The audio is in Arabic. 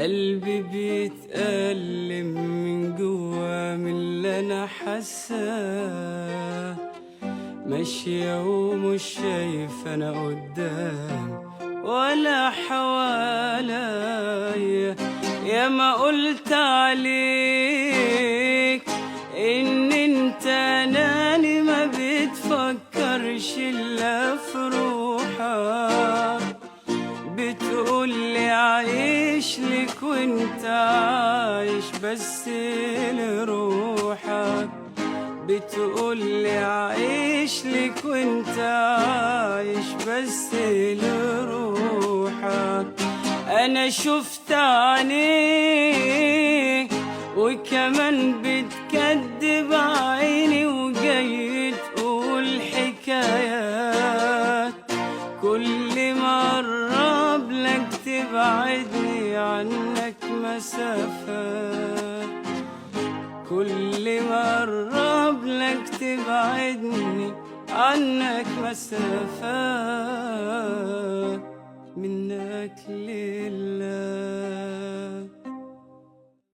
قلبي بيتألم من جوا من اللي انا حاساه. ماشية ومش شايف انا قدام ولا حواليا. يا ما قلت عليك ان انت ناني ما بتفكرش الا في روحك. بتقولي عايش لك وانت عايش بس لروحك. بتقولي عايش لك وانت عايش بس لروحك. انا شفت عينيك وكمان بتكدب عيني وجاي تقول حكايات. كل ما اقرب لك تبعدني عنك مسافات. كل ما اقرب لك تبعدني عنك مسافات.